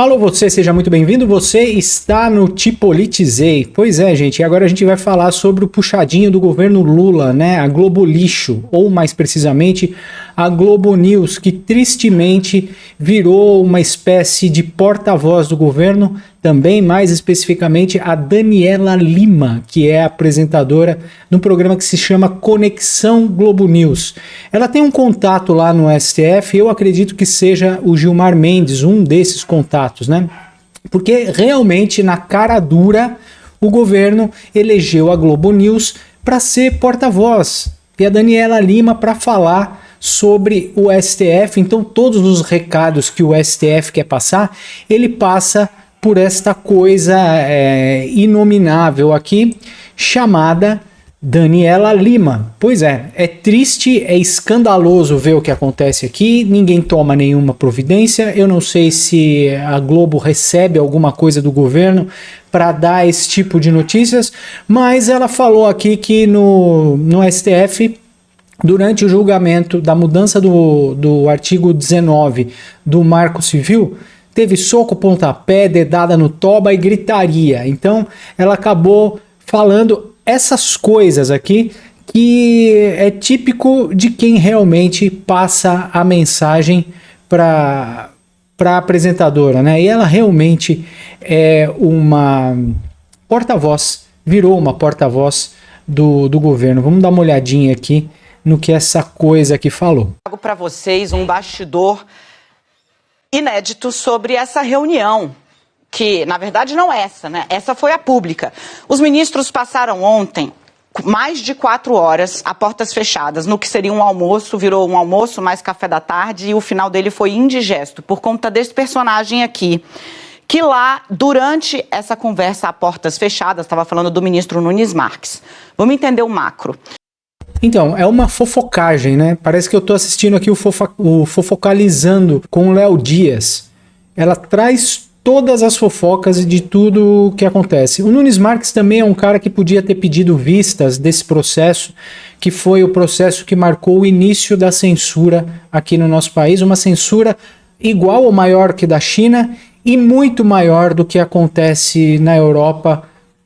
Alô você, seja muito bem-vindo, você está no Te Politizei. Pois é, gente, e agora a gente vai falar sobre o puxadinho do governo Lula, né, a Globo Lixo, ou mais precisamente, a Globo News, que tristemente virou uma espécie de porta-voz do governo, também mais especificamente a Daniela Lima, que é apresentadora de um programa que se chama Conexão Globo News. Ela tem um contato lá no STF, eu acredito que seja o Gilmar Mendes, um desses contatos, né? Porque realmente, na cara dura, o governo elegeu a Globo News para ser porta-voz e a Daniela Lima para falar sobre o STF. Então, todos os recados que o STF quer passar, ele passa por esta coisa inominável aqui, chamada Daniela Lima. Pois é triste, é escandaloso ver o que acontece aqui, ninguém toma nenhuma providência, eu não sei se a Globo recebe alguma coisa do governo para dar esse tipo de notícias, mas ela falou aqui que no STF, durante o julgamento da mudança do artigo 19 do Marco Civil, teve soco, pontapé, dedada no toba e gritaria. Então, ela acabou falando essas coisas aqui que é típico de quem realmente passa a mensagem para a apresentadora, né? E ela realmente é uma porta-voz, virou uma porta-voz do governo. Vamos dar uma olhadinha aqui no que essa coisa aqui falou. Trago para vocês um bastidor inédito sobre essa reunião, que na verdade não é essa, né? Essa foi a pública. Os ministros passaram ontem mais de 4 horas a portas fechadas, no que seria um almoço, virou um almoço mais café da tarde, e o final dele foi indigesto, por conta desse personagem aqui, que lá, durante essa conversa a portas fechadas, estava falando do ministro Nunes Marques. Vamos entender o macro. Então, é uma fofocagem, né? Parece que eu tô assistindo aqui o Fofocalizando com o Léo Dias. Ela traz todas as fofocas de tudo que acontece. O Nunes Marques também é um cara que podia ter pedido vistas desse processo, que foi o processo que marcou o início da censura aqui no nosso país, uma censura igual ou maior que da China e muito maior do que acontece na Europa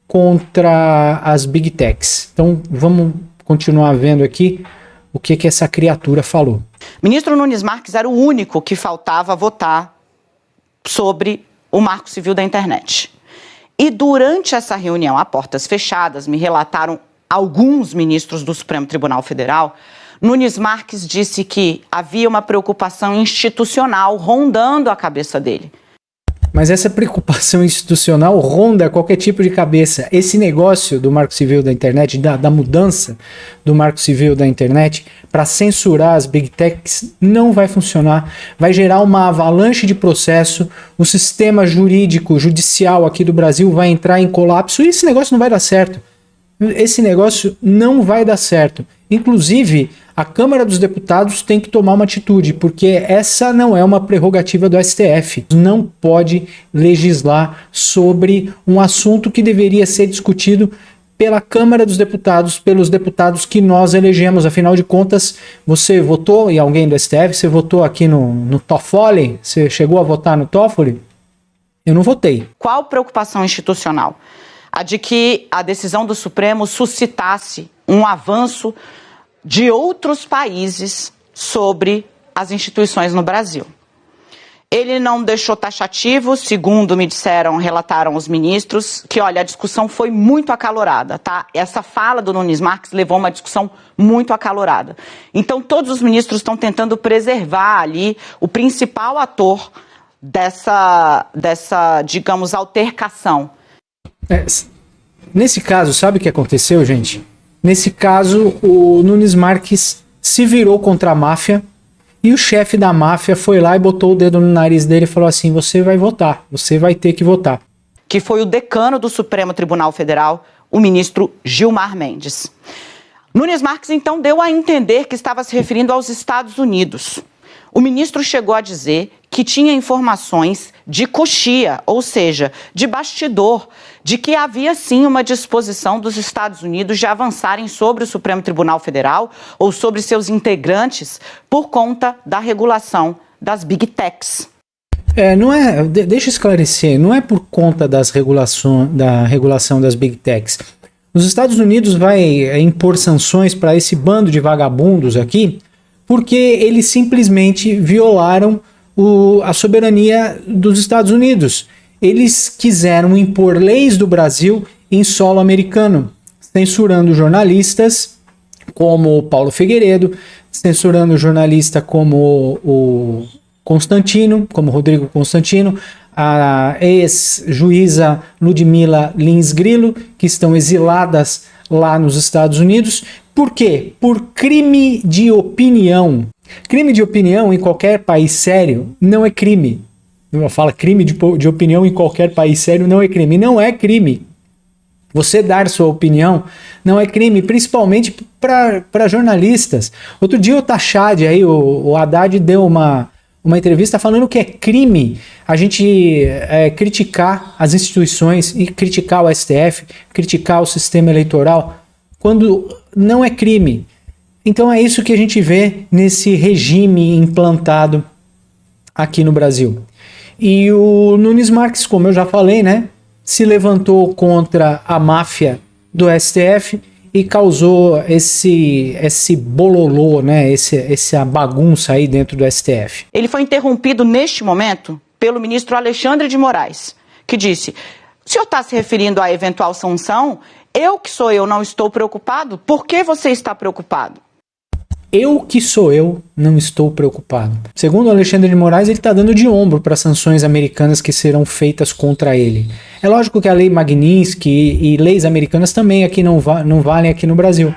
contra as Big Techs. Então, vamos continuar vendo aqui o que essa criatura falou. Ministro Nunes Marques era o único que faltava votar sobre o Marco Civil da Internet. E durante essa reunião, a portas fechadas, me relataram alguns ministros do Supremo Tribunal Federal, Nunes Marques disse que havia uma preocupação institucional rondando a cabeça dele. Mas essa preocupação institucional ronda qualquer tipo de cabeça. Esse negócio do Marco Civil da Internet, da mudança do Marco Civil da Internet para censurar as Big Techs, não vai funcionar. Vai gerar uma avalanche de processo, o sistema jurídico, judicial aqui do Brasil vai entrar em colapso e esse negócio não vai dar certo. Esse negócio não vai dar certo. Inclusive, a Câmara dos Deputados tem que tomar uma atitude, porque essa não é uma prerrogativa do STF. Não pode legislar sobre um assunto que deveria ser discutido pela Câmara dos Deputados, pelos deputados que nós elegemos. Afinal de contas, você votou em alguém do STF? Você votou aqui no Toffoli? Você chegou a votar no Toffoli? Eu não votei. Qual preocupação institucional? A de que a decisão do Supremo suscitasse um avanço de outros países sobre as instituições no Brasil. Ele não deixou taxativo, segundo me disseram, relataram os ministros, que, olha, a discussão foi muito acalorada, tá? Essa fala do Nunes Marques levou a uma discussão muito acalorada. Então, todos os ministros estão tentando preservar ali o principal ator dessa digamos, altercação. Nesse caso, sabe o que aconteceu, gente? Nesse caso, o Nunes Marques se virou contra a máfia e o chefe da máfia foi lá e botou o dedo no nariz dele e falou assim: você vai votar, você vai ter que votar. Que foi o decano do Supremo Tribunal Federal, o ministro Gilmar Mendes. Nunes Marques, então, deu a entender que estava se referindo aos Estados Unidos. O ministro chegou a dizer que tinha informações de coxia, ou seja, de bastidor, de que havia sim uma disposição dos Estados Unidos de avançarem sobre o Supremo Tribunal Federal ou sobre seus integrantes por conta da regulação das Big Techs. Não é, deixa eu esclarecer, não é por conta da regulação das Big Techs. Os Estados Unidos vai impor sanções para esse bando de vagabundos aqui, porque eles simplesmente violaram a soberania dos Estados Unidos. Eles quiseram impor leis do Brasil em solo americano, censurando jornalistas como Paulo Figueiredo, censurando jornalista como o Constantino, como Rodrigo Constantino, a ex-juíza Ludmila Lins Grillo, que estão exiladas lá nos Estados Unidos. Por quê? Por crime de opinião. Crime de opinião em qualquer país sério não é crime. Eu falo crime de opinião em qualquer país sério não é crime. Não é crime. Você dar sua opinião não é crime, principalmente para jornalistas. Outro dia o Tachad, aí, o Haddad deu uma entrevista falando que é crime a gente criticar as instituições e criticar o STF, criticar o sistema eleitoral, quando não é crime. Então é isso que a gente vê nesse regime implantado aqui no Brasil. E o Nunes Marques, como eu já falei, né, se levantou contra a máfia do STF e causou esse bololô, né, essa bagunça aí dentro do STF. Ele foi interrompido neste momento pelo ministro Alexandre de Moraes, que disse: o senhor está se referindo à eventual sanção? Eu que sou eu não estou preocupado? Por que você está preocupado? Eu que sou eu não estou preocupado. Segundo Alexandre de Moraes, ele está dando de ombro para sanções americanas que serão feitas contra ele. É lógico que a lei Magnitsky e leis americanas também aqui não valem aqui no Brasil.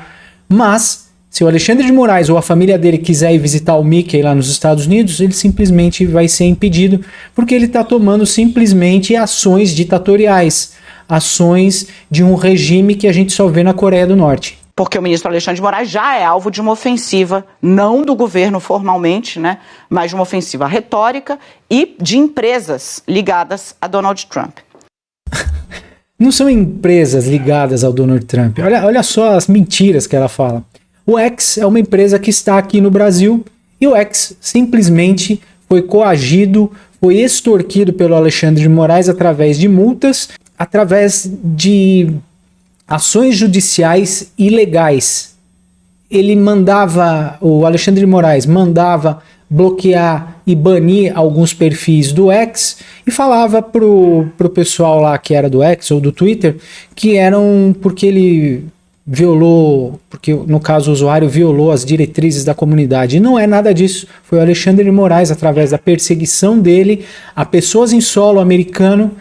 Mas, se o Alexandre de Moraes ou a família dele quiser ir visitar o Mickey lá nos Estados Unidos, ele simplesmente vai ser impedido, porque ele está tomando simplesmente ações ditatoriais, ações de um regime que a gente só vê na Coreia do Norte. Porque o ministro Alexandre de Moraes já é alvo de uma ofensiva, não do governo formalmente, né, mas de uma ofensiva retórica e de empresas ligadas a Donald Trump. Não são empresas ligadas ao Donald Trump. Olha só as mentiras que ela fala. O X é uma empresa que está aqui no Brasil e o X simplesmente foi coagido, foi extorquido pelo Alexandre de Moraes através de multas, através de ações judiciais ilegais. O Alexandre de Moraes mandava bloquear e banir alguns perfis do X e falava pro pessoal lá que era do X ou do Twitter que eram porque ele violou, porque no caso o usuário violou as diretrizes da comunidade. E não é nada disso. Foi o Alexandre de Moraes, através da perseguição dele a pessoas em solo americano,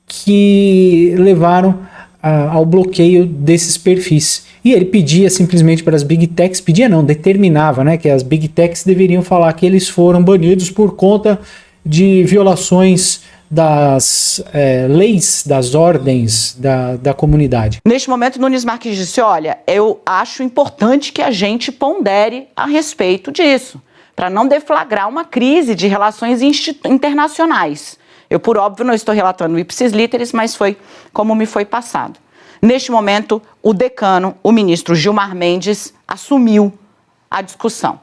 que levaram ao bloqueio desses perfis. E ele pedia simplesmente para as Big Techs, determinava, né, que as Big Techs deveriam falar que eles foram banidos por conta de violações das leis, das ordens da comunidade. Neste momento, Nunes Marques disse: olha, eu acho importante que a gente pondere a respeito disso, para não deflagrar uma crise de relações internacionais. Eu, por óbvio, não estou relatando ipsis literis, mas foi como me foi passado. Neste momento, o decano, o ministro Gilmar Mendes, assumiu a discussão.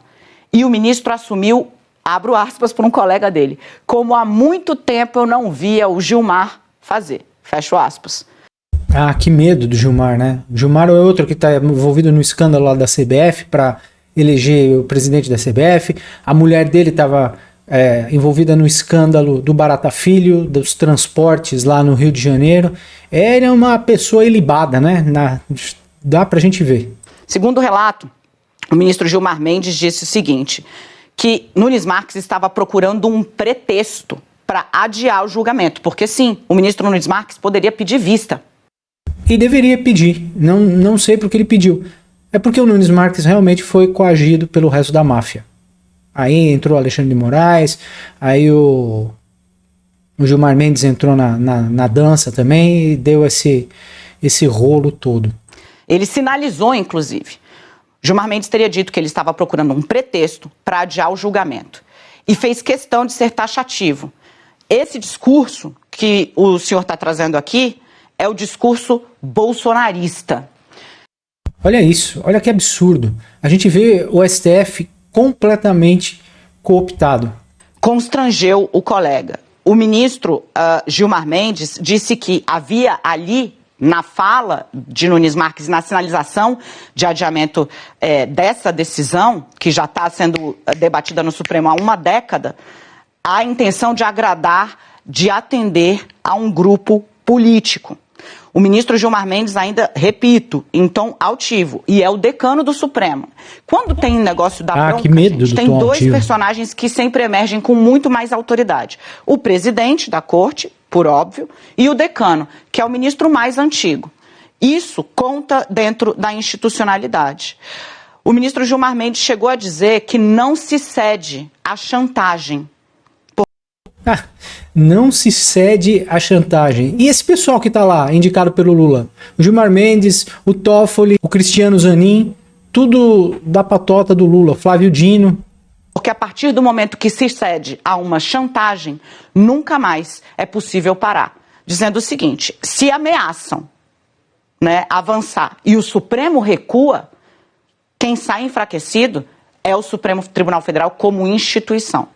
E o ministro assumiu, abro aspas para um colega dele, como há muito tempo eu não via o Gilmar fazer. Fecho aspas. Ah, que medo do Gilmar, né? O Gilmar é outro que está envolvido no escândalo lá da CBF para eleger o presidente da CBF. A mulher dele estava envolvida no escândalo do Barata Filho, dos transportes lá no Rio de Janeiro. Ele é uma pessoa ilibada, né? Dá pra gente ver. Segundo o relato, o ministro Gilmar Mendes disse o seguinte, que Nunes Marques estava procurando um pretexto para adiar o julgamento, porque sim, o ministro Nunes Marques poderia pedir vista. E deveria pedir, não sei porque ele pediu. É porque o Nunes Marques realmente foi coagido pelo resto da máfia. Aí entrou o Alexandre de Moraes, aí o Gilmar Mendes entrou na dança também e deu esse rolo todo. Ele sinalizou, inclusive. Gilmar Mendes teria dito que ele estava procurando um pretexto para adiar o julgamento. E fez questão de ser taxativo. Esse discurso que o senhor está trazendo aqui é o discurso bolsonarista. Olha isso, olha que absurdo. A gente vê o STF completamente cooptado. Constrangeu o colega. o ministro Gilmar Mendes disse que havia ali, na fala de Nunes Marques, na sinalização de adiamento dessa decisão, que já está sendo debatida no Supremo há uma década, a intenção de agradar, de atender a um grupo político. O ministro Gilmar Mendes ainda, repito, em tom altivo, e é o decano do Supremo. Quando tem um negócio da bronca, que medo, gente, tem dois personagens que sempre emergem com muito mais autoridade. O presidente da corte, por óbvio, e o decano, que é o ministro mais antigo. Isso conta dentro da institucionalidade. O ministro Gilmar Mendes chegou a dizer que não se cede à chantagem. Não se cede à chantagem. E esse pessoal que está lá, indicado pelo Lula? O Gilmar Mendes, o Toffoli, o Cristiano Zanin, tudo da patota do Lula, Flávio Dino. Porque a partir do momento que se cede a uma chantagem, nunca mais é possível parar. Dizendo o seguinte, se ameaçam, né, avançar e o Supremo recua, quem sai enfraquecido é o Supremo Tribunal Federal como instituição.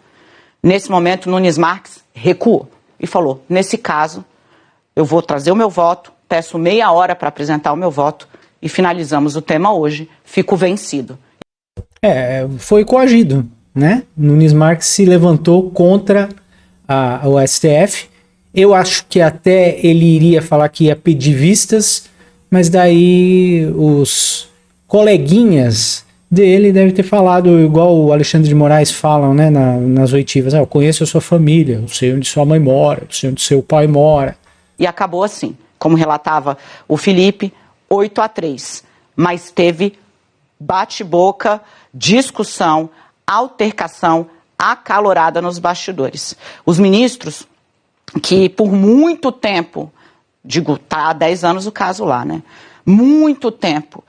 Nesse momento, Nunes Marques recuou e falou, nesse caso, eu vou trazer o meu voto, peço meia hora para apresentar o meu voto e finalizamos o tema hoje, fico vencido. Foi coagido, né? Nunes Marques se levantou contra o STF. Eu acho que até ele iria falar que ia pedir vistas, mas daí os coleguinhas dele devem ter falado igual o Alexandre de Moraes falam, né, nas oitivas. Eu conheço a sua família, eu sei onde sua mãe mora, eu sei onde seu pai mora. E acabou assim, como relatava o Felipe, 8-3. Mas teve bate-boca, discussão, altercação acalorada nos bastidores. Os ministros, que por muito tempo, digo, tá há 10 anos o caso lá, né? Muito tempo,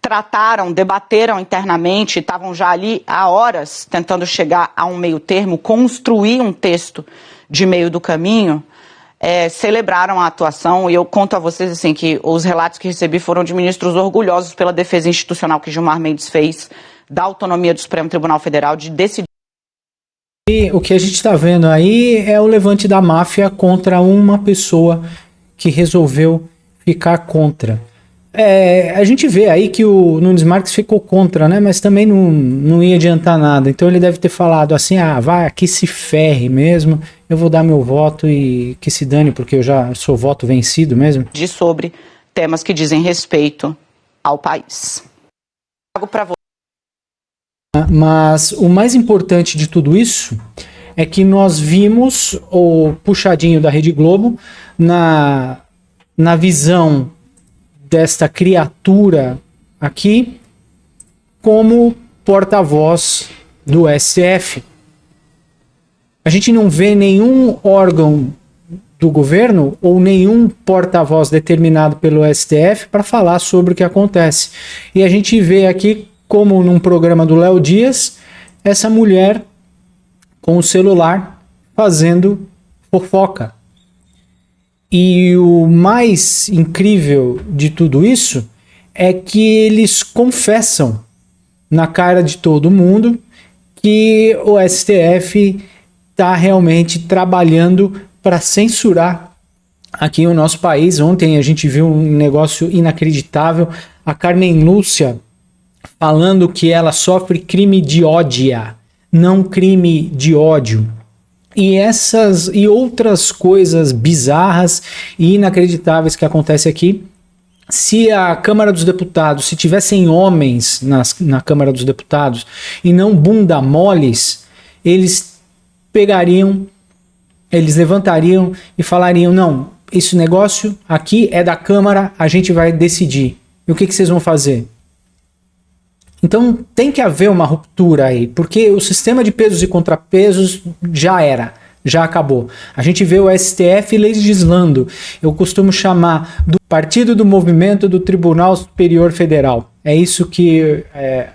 trataram, debateram internamente, estavam já ali há horas tentando chegar a um meio termo, construir um texto de meio do caminho, celebraram a atuação, e eu conto a vocês assim, que os relatos que recebi foram de ministros orgulhosos pela defesa institucional que Gilmar Mendes fez, da autonomia do Supremo Tribunal Federal, de decidir. E o que a gente está vendo aí é o levante da máfia contra uma pessoa que resolveu ficar contra. A gente vê aí que o Nunes Marques ficou contra, né? Mas também não ia adiantar nada. Então ele deve ter falado assim, vai, que se ferre mesmo, eu vou dar meu voto e que se dane, porque eu já sou voto vencido mesmo. Sobre temas que dizem respeito ao país. Mas o mais importante de tudo isso é que nós vimos o puxadinho da Rede Globo na visão desta criatura aqui como porta-voz do STF. A gente não vê nenhum órgão do governo ou nenhum porta-voz determinado pelo STF para falar sobre o que acontece. E a gente vê aqui, como num programa do Léo Dias, essa mulher com o celular fazendo fofoca. E o mais incrível de tudo isso é que eles confessam na cara de todo mundo que o STF está realmente trabalhando para censurar aqui o nosso país. Ontem a gente viu um negócio inacreditável, a Carmen Lúcia falando que ela sofre crime de ódio, não crime de ódio. E essas e outras coisas bizarras e inacreditáveis que acontecem aqui. Se a Câmara dos Deputados, se tivessem homens na Câmara dos Deputados e não bunda moles, eles levantariam e falariam, não, esse negócio aqui é da Câmara, a gente vai decidir. E o que vocês vão fazer? Então tem que haver uma ruptura aí, porque o sistema de pesos e contrapesos já acabou. A gente vê o STF legislando, eu costumo chamar do Partido do Movimento do Tribunal Superior Federal. É isso que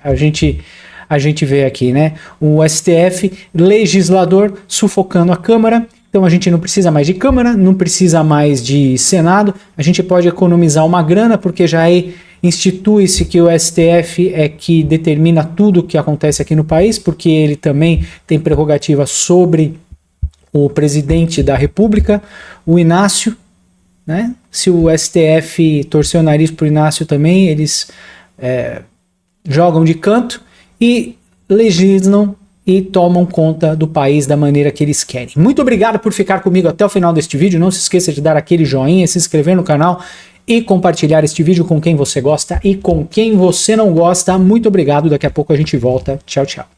a gente vê aqui, né? O STF legislador sufocando a Câmara. Então a gente não precisa mais de Câmara, não precisa mais de Senado, a gente pode economizar uma grana, porque já institui-se que o STF é que determina tudo o que acontece aqui no país, porque ele também tem prerrogativa sobre o presidente da República, o Inácio, né? Se o STF torcer o nariz pro Inácio também, eles jogam de canto e legislam e tomam conta do país da maneira que eles querem. Muito obrigado por ficar comigo até o final deste vídeo. Não se esqueça de dar aquele joinha, se inscrever no canal e compartilhar este vídeo com quem você gosta e com quem você não gosta. Muito obrigado. Daqui a pouco a gente volta. Tchau, tchau.